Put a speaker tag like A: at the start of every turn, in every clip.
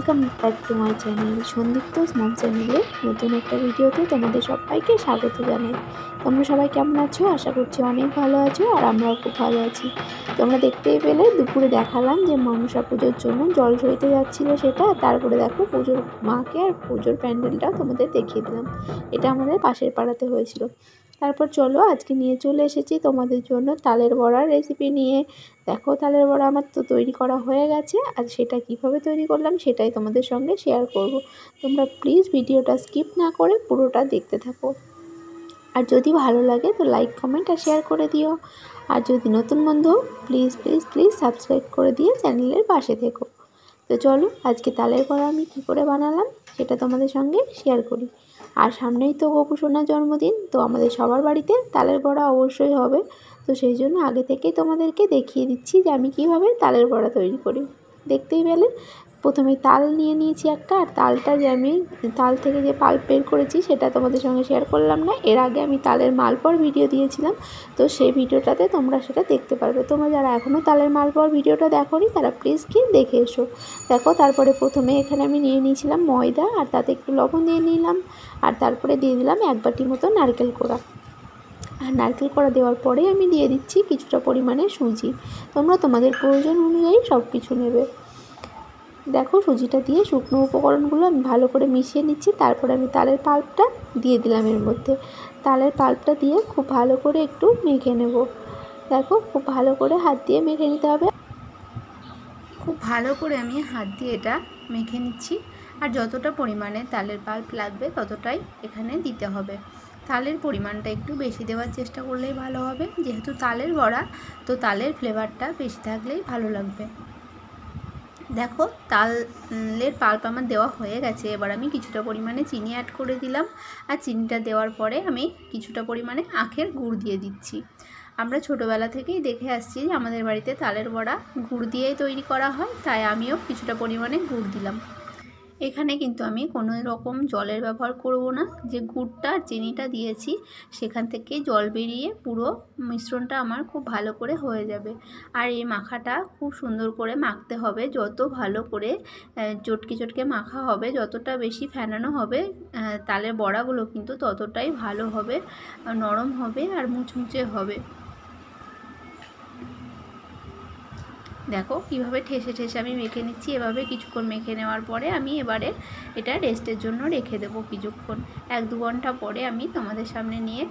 A: Welcome back to my channel Sandipta's mom চ্যানেলে নতুন একটা ভিডিওতে তোমাদের সবাইকে স্বাগত জানাই। তোমরা সবাই কেমন আছো? আশা করছি অনেক ভালো আছো, আর আমরাও খুব ভালো আছি। তোমরা দেখতেই পেলে দুপুরে দেখালাম যে মনসা পুজোর জন্য জল সইতে যাচ্ছিলো সেটা, তারপরে দেখো পুজোর মাকে আর পুজোর প্যান্ডেলটা তোমাদের দেখিয়ে দিলাম। এটা আমাদের পাশের পাড়াতে হয়েছিল। তারপর চলো আজকে নিয়ে চলে এসেছি তোমাদের জন্য তালের বড়ার রেসিপি নিয়ে। দেখো তালের বড়া আমার তো তৈরি করা হয়ে গেছে, আর সেটা কিভাবে তৈরি করলাম সেটাই তোমাদের সঙ্গে শেয়ার করব। তোমরা প্লিজ ভিডিওটা স্কিপ না করে পুরোটা দেখতে থাকো, আর যদি ভালো লাগে তো লাইক কমেন্ট আর শেয়ার করে দিও। আর যদি নতুন বন্ধু প্লিজ প্লিজ প্লিজ সাবস্ক্রাইব করে দিয়ে চ্যানেলের পাশে থেকো। তো চলো আজকে তালের বড়া আমি কী করে বানালাম সেটা তোমাদের সঙ্গে শেয়ার করি। আর সামনেই তো গোপু সোনার জন্মদিন, তো আমাদের সবার বাড়িতে তালের বড়া অবশ্যই হবে। তো সেই জন্য আগে থেকেই তোমাদেরকে দেখিয়ে দিচ্ছি যে আমি কীভাবে তালের বড়া তৈরি করি। দেখতেই পেলে প্রথমে তাল নিয়ে নিয়েছি একটা, আর তালটা যে আমি তাল থেকে যে পাল্প বের করেছি সেটা তোমাদের সঙ্গে শেয়ার করলাম না। এর আগে আমি তালের মালপোয়ার ভিডিও দিয়েছিলাম, তো সেই ভিডিওটাতে তোমরা সেটা দেখতে পারবে। তোমরা যারা এখনও তালের মালপোয়ার ভিডিওটা দেখোনি তারা প্লিজ গিয়ে দেখে এসো। দেখো তারপরে প্রথমে এখানে আমি নিয়ে নিয়েছিলাম ময়দা, আর তাতে একটু লবণ দিয়ে নিলাম, আর তারপরে দিয়ে দিলাম 1 বাটি মতো নারকেল কোড়া। আর নারকেল কোড়া দেওয়ার পরে আমি দিয়ে দিচ্ছি কিছুটা পরিমাণে সুজি। তোমরা তোমাদের প্রয়োজন অনুযায়ী সব কিছু নেবে। দেখো সুজিটা দিয়ে শুকনো উপকরণগুলো আমি ভালো করে মিশিয়ে নিচ্ছি। তারপরে আমি তালের পাল্পটা দিয়ে দিলাম এর মধ্যে। তালের পাল্পটা দিয়ে খুব ভালো করে একটু মেখে নেব। দেখো খুব ভালো করে হাত দিয়ে মেখে নিতে হবে। খুব ভালো করে আমি হাত দিয়ে এটা মেখে নিচ্ছি। আর যতটা পরিমাণে তালের পাল্প লাগবে ততটাই এখানে দিতে হবে। তালের পরিমাণটা একটু বেশি দেওয়ার চেষ্টা করলেই ভালো হবে, যেহেতু তালের বড়া তো তালের ফ্লেভারটা বেশি থাকলেই ভালো লাগবে। দেখো তালের পাল্প আমার দেওয়া হয়ে গেছে। এবার আমি কিছুটা পরিমাণে চিনি অ্যাড করে দিলাম, আর চিনিটা দেওয়ার পরে আমি কিছুটা পরিমাণে আখের গুড় দিয়ে দিচ্ছি। আমরা ছোটোবেলা থেকেই দেখে আসছি যে আমাদের বাড়িতে তালের বড়া গুড় দিয়েই তৈরি করা হয়, তাই আমিও কিছুটা পরিমাণে গুড় দিলাম। এখানে কিন্তু আমি কোনো রকম জলের ব্যবহার করব না। যে গুড়টা আর চিনিটা দিয়েছি সেখান থেকে জল বেরিয়ে পুরো মিশ্রণটা আমার খুব ভালো করে হয়ে যাবে। আর এই মাখাটা খুব সুন্দর করে মাখতে হবে। যত ভালো করে চটকে চটকে মাখা হবে, যতটা বেশি ফেনানো হবে তালের বড়াগুলো কিন্তু ততটাই ভালো হবে, নরম হবে আর মুচমুচে হবে। দেখো কীভাবে ঠেসে ঠেসে আমি মেখে নিচ্ছি। এভাবে কিছুক্ষণ মেখে নেওয়ার পরে আমি এবারে এটা রেস্টের জন্য রেখে দেবো কিছুক্ষণ। 1-2 ঘন্টা পরে আমি তোমাদের সামনে নিয়ে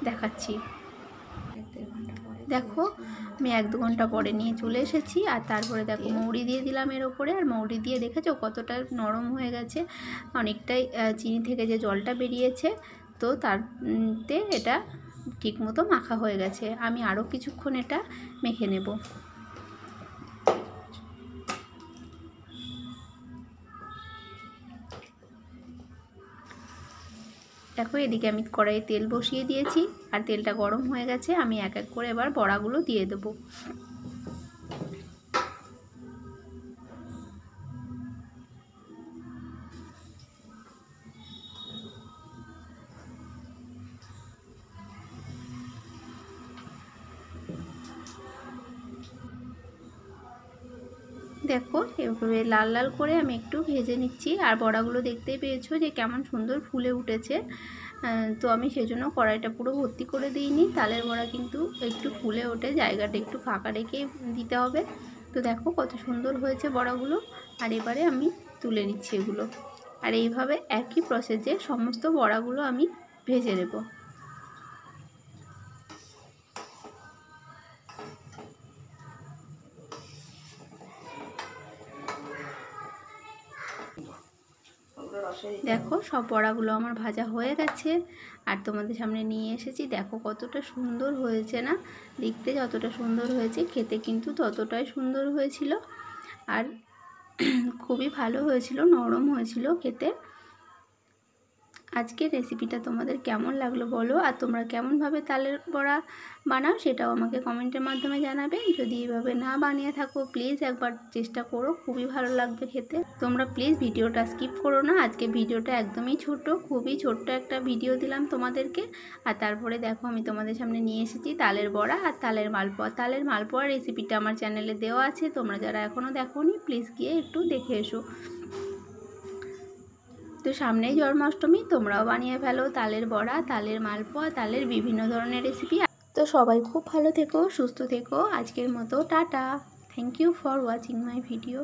A: দেখাচ্ছি। দেখো আমি 1-2 ঘন্টা পরে নিয়ে চলে এসেছি, আর তারপরে দেখো মৌরি দিয়ে দিলাম এর ওপরে। আর মৌরি দিয়ে দেখেছো কতটা নরম হয়ে গেছে, অনেকটাই চিনি থেকে যে জলটা বেরিয়েছে, তো তারতে এটা ঠিকমতো মাখা হয়ে গেছে। আমি আরও কিছুক্ষণ এটা মেখে নেব। দেখো এদিকে আমি কড়াইয়ে তেল বসিয়ে দিয়েছি, আর তেলটা গরম হয়ে গেছে। আমি এক এক করে এবার বড়াগুলো দিয়ে দেবো। দেখো এভাবে লাল লাল করে আমি একটু ভেজে নিচ্ছি। আর বড়াগুলো দেখতেই পেয়েছো যে কেমন সুন্দর ফুলে উঠেছে। তো আমি সেজন্য কড়াইটা পুরো ভর্তি করে দিইনি। তালের বড়া কিন্তু একটু ফুলে ওঠে, জায়গাটা একটু ফাঁকা রেখে দিতে হবে। তো দেখো কত সুন্দর হয়েছে বড়াগুলো। আর এবারে আমি তুলে নিচ্ছি এগুলো। আর এইভাবে একই প্রসেসে সমস্ত বড়াগুলো আমি ভেজে নেব। দেখো সব বড়াগুলো আমার ভাজা হয়ে গেছে, আর তোমাদের সামনে নিয়ে এসেছি। দেখো কতটা সুন্দর হয়েছে না? দেখতে যতটা সুন্দর হয়েছে খেতে কিন্তু ততটাই সুন্দর হয়েছিল। আর খুবই ভালো হয়েছিল, নরম হয়েছিল খেতে। আজকের রেসিপিটা তোমাদের কেমন লাগলো বলো, আর তোমরা কেমনভাবে তালের বড়া বানাও সেটাও আমাকে কমেন্টের মাধ্যমে জানাবে। যদি এইভাবে না বানিয়ে থাকো প্লিজ একবার চেষ্টা করো, খুবই ভালো লাগবে খেতে। তোমরা প্লিজ ভিডিওটা স্কিপ করো না। আজকে ভিডিওটা একদমই ছোট, খুবই ছোট্ট একটা ভিডিও দিলাম তোমাদেরকে। আর তারপরে দেখো আমি তোমাদের সামনে নিয়ে এসেছি তালের বড়া আর তালের মালপোয়া। তালের মালপোয়ার রেসিপিটা আমার চ্যানেলে দেওয়া আছে, তোমরা যারা এখনও দেখোনি প্লিজ গিয়ে একটু দেখে এসো।
B: তো সামনেই জন্মাষ্টমী, তোমরাও বানিয়ে ফেলো তালের বড়া, তালের মালপোয়া, তালের বিভিন্ন ধরনের রেসিপি। তো সবাই খুব ভালো থেকো, সুস্থ থেকো। আজকের মতো tata. Thank you for watching my video.